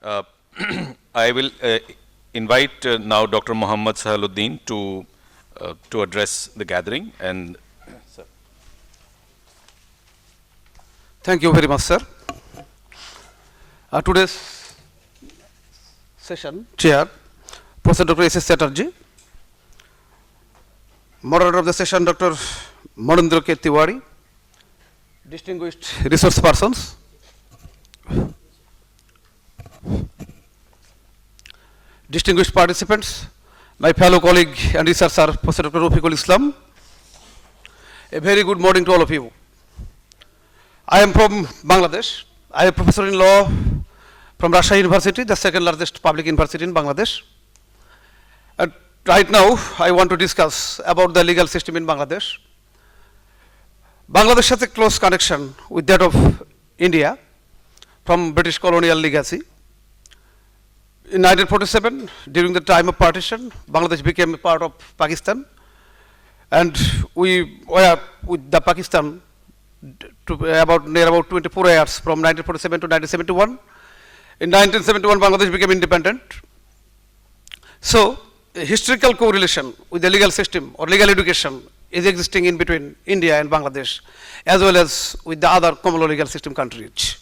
Uh, I will invite now Dr. Muhammad Sahaluddin to address the gathering. And sir. Thank you very much, sir. Today's session chair, Professor Dr. S.S. Chatterjee. Moderator of the session, Dr. Manindra K. Tiwari. Distinguished resource persons. Distinguished participants, my fellow colleague and researcher, Professor Dr. Rafiqul Islam. A very good morning to all of you. I am from Bangladesh. I am professor in law from Rajshahi University, the second largest public university in Bangladesh. And right now, I want to discuss about the legal system in Bangladesh. Bangladesh has a close connection with that of India from British colonial legacy. In 1947, during the time of partition, Bangladesh became a part of Pakistan, and we were with the Pakistan near about 24 years from 1947 to 1971. In 1971, Bangladesh became independent. So, a historical correlation with the legal system or legal education is existing in between India and Bangladesh, as well as with the other common law legal system countries.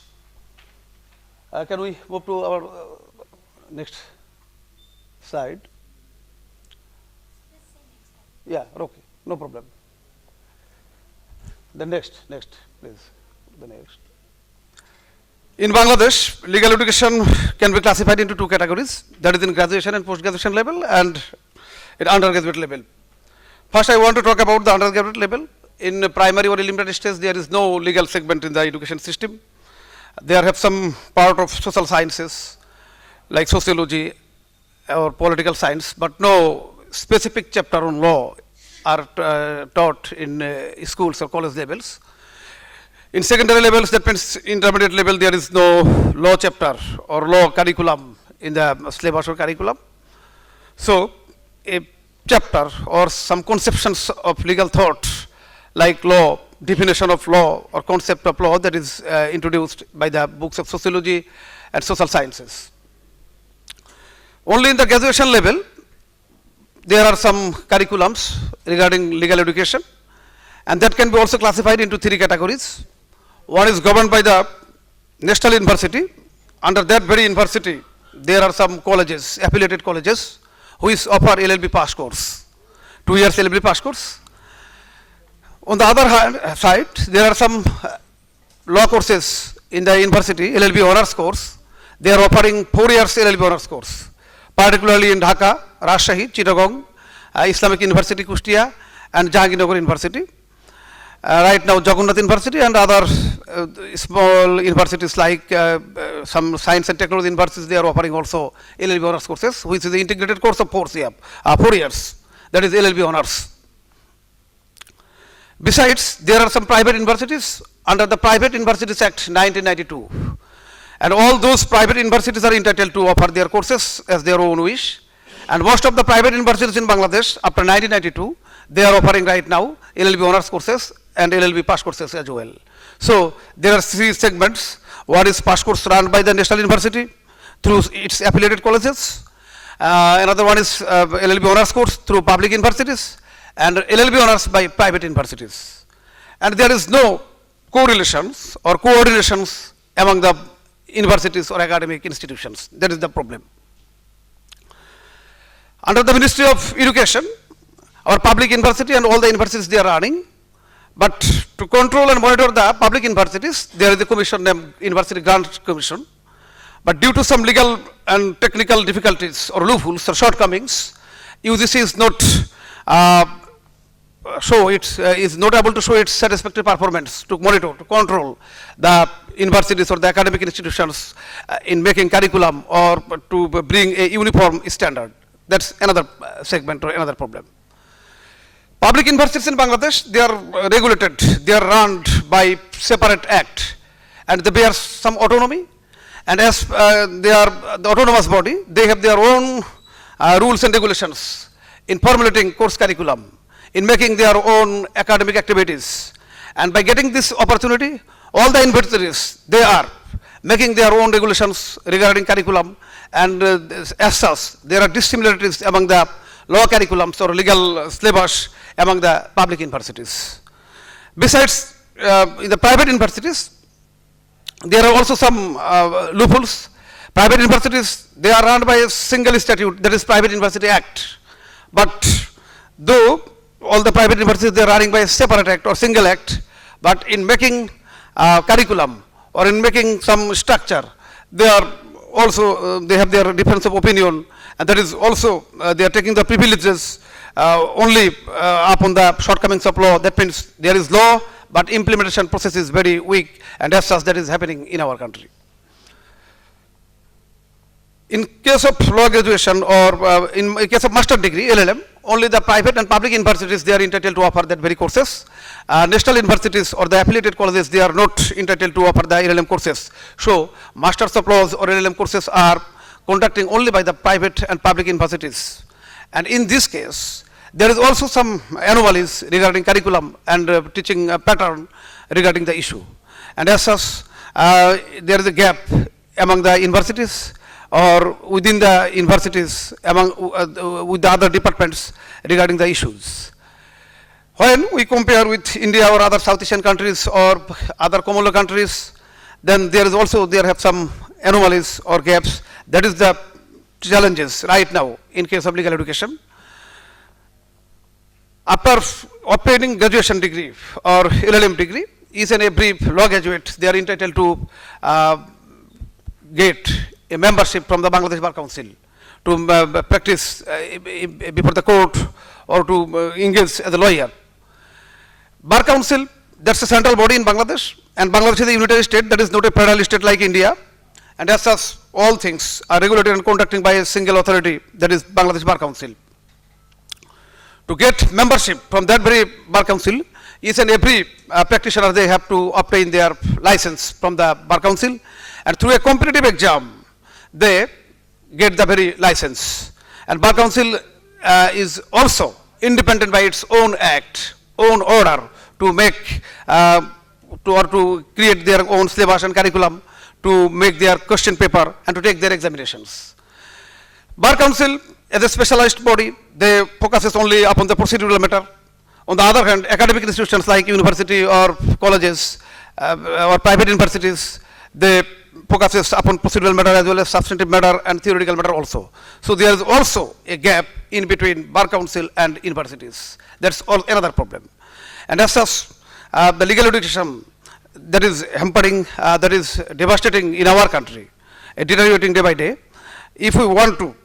Can we move to our next slide? Yeah, okay, no problem. The next, please. The next. In Bangladesh, legal education can be classified into two categories, that is in graduation and post-graduation level and in undergraduate level. First, I want to talk about the undergraduate level. In primary or elementary stage, there is no legal segment in the education system. There have some part of social sciences, like sociology or political science, but no specific chapter on law are taught in schools or college levels. In secondary levels, that means intermediate level, there is no law chapter or law curriculum in the syllabus or curriculum. So, a chapter or some conceptions of legal thought like law, definition of law or concept of law that is introduced by the books of sociology and social sciences. Only in the graduation level, there are some curriculums regarding legal education, and that can be also classified into three categories. One is governed by the National University. Under that very university, there are some colleges, affiliated colleges, which offer LLB pass course, 2 years LLB pass course. On the other side, there are some law courses in the university, LLB honors course. They are offering 4 years LLB honors course, particularly in Dhaka, Rajshahi, Chittagong, Islamic University, Kustia, and Jahangirnagar University. Right now, Jagannath University and other small universities like some science and technology universities, they are offering also LLB honors courses, which is the integrated course of 4 years. That is LLB honors. Besides, there are some private universities under the Private Universities Act 1992. And all those private universities are entitled to offer their courses as their own wish. And most of the private universities in Bangladesh, after 1992, they are offering right now LLB honors courses and LLB pass courses as well. So, there are 3 segments. One is pass course run by the National University through its affiliated colleges. Another one is LLB honors course through public universities, and LLB honors by private universities. And there is no correlations or coordinations among the universities or academic institutions. That is the problem. Under the Ministry of Education, our public university and all the universities they are running, but to control and monitor the public universities, there is a commission named University Grant Commission. But due to some legal and technical difficulties or loopholes or shortcomings, UGC is not is not able to show its satisfactory performance to monitor, to control the universities or the academic institutions in making curriculum or to bring a uniform standard. That's another segment or another problem. Public universities in Bangladesh, they are regulated, they are run by separate act, and they bear some autonomy, and as they are the autonomous body, they have their own rules and regulations in formulating course curriculum, in making their own academic activities. And by getting this opportunity, all the universities, they are making their own regulations regarding curriculum, and as such, there are dissimilarities among the law curriculums or legal syllabus among the public universities. Besides, in the private universities, there are also some loopholes. Private universities, they are run by a single statute, that is Private University Act. But though all the private universities, they are running by a separate act or single act, but in making curriculum or in making some structure, they are also, they have their difference of opinion, and that is also, they are taking the privileges only upon the shortcomings of law. That means there is law, but implementation process is very weak, and as such, that is happening in our country. In case of law graduation or in case of master degree, LLM, only the private and public universities, they are entitled to offer that very courses. National universities or the affiliated colleges, they are not entitled to offer the LLM courses. So, Masters of Laws or LLM courses are conducting only by the private and public universities. And in this case, there is also some anomalies regarding curriculum and teaching pattern regarding the issue. And as such, there is a gap among the universities or within the universities among with the other departments regarding the issues. When we compare with India or other South Asian countries or other Commonwealth countries, then there is also, there have some anomalies or gaps. That is the challenges right now in case of legal education. After obtaining graduation degree or LLM degree, each and every law graduate, they are entitled to get a membership from the Bangladesh Bar Council to practice before the court or to engage as a lawyer. Bar Council, that's a central body in Bangladesh, and Bangladesh is a unitary state, that is not a federal state like India, and as such, all things are regulated and conducted by a single authority, that is Bangladesh Bar Council. To get membership from that very Bar Council, each and every practitioner, they have to obtain their license from the Bar Council, and through a competitive exam, they get the very license. And Bar Council is also independent by its own act, own order to make, to create their own syllabus and curriculum, to make their question paper and to take their examinations. Bar Council, as a specialized body, they focuses only upon the procedural matter. On the other hand, academic institutions like university or colleges or private universities, they focuses upon procedural matter as well as substantive matter and theoretical matter also. So there is also a gap in between Bar Council and universities. That's all another problem. And as such, the legal education that is hampering, that is devastating in our country, deteriorating day by day. If we want to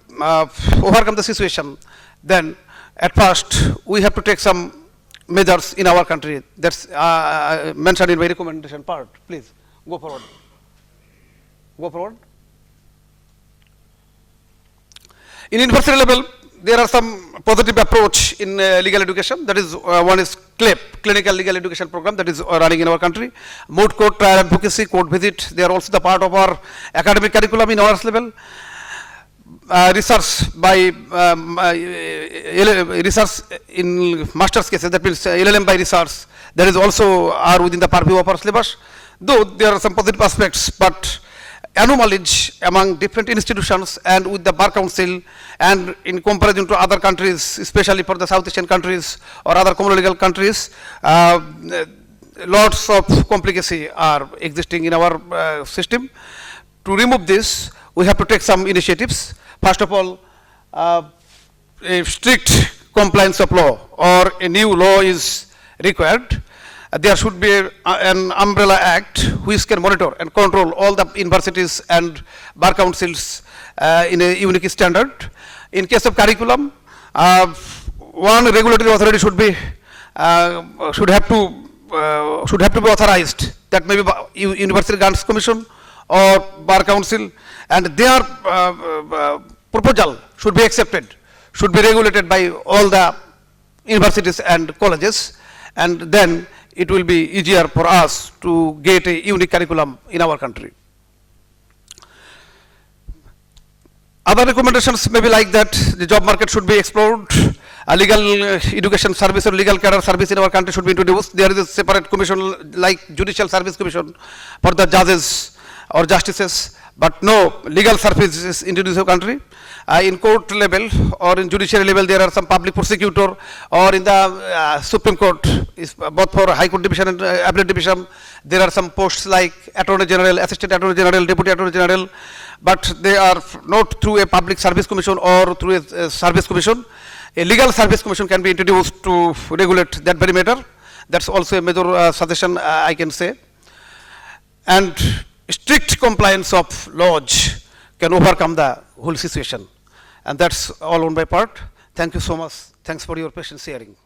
overcome the situation, then at first we have to take some measures in our country. That's mentioned in my recommendation part. Please go forward. Go forward. In university level, there are some positive approach in legal education. That is, one is CLEP, Clinical Legal Education Program, that is running in our country. Moot court, trial advocacy, court visit, they are also the part of our academic curriculum in honors level. Research by research in master's cases, that means LLM by research, that is also are within the purview of our syllabus. Though there are some positive aspects, but anomalies among different institutions and with the Bar Council and in comparison to other countries, especially for the South Asian countries or other common legal countries, lots of complicacy are existing in our system. To remove this, we have to take some initiatives. First of all, a strict compliance of law or a new law is required. There should be an umbrella act which can monitor and control all the universities and bar councils in a unique standard. In case of curriculum, one regulatory authority should have to be authorized. That may be University Grants Commission or Bar Council, and their proposal should be accepted, should be regulated by all the universities and colleges, and then it will be easier for us to get a unique curriculum in our country. Other recommendations may be like that the job market should be explored, a legal education service or legal career service in our country should be introduced. There is a separate commission like Judicial Service Commission for the judges or justices, but no legal service is introduced in the country. In court level or in judiciary level, there are some public prosecutor, or in the Supreme Court, is both for High Court Division and Appellate Division, there are some posts like Attorney General, Assistant Attorney General, Deputy Attorney General, but they are not through a Public Service Commission or through a Service Commission. A Legal Service Commission can be introduced to regulate that very matter. That's also a major suggestion I can say. And strict compliance of laws can overcome the whole situation. And that's all on my part. Thank you so much. Thanks for your patience hearing.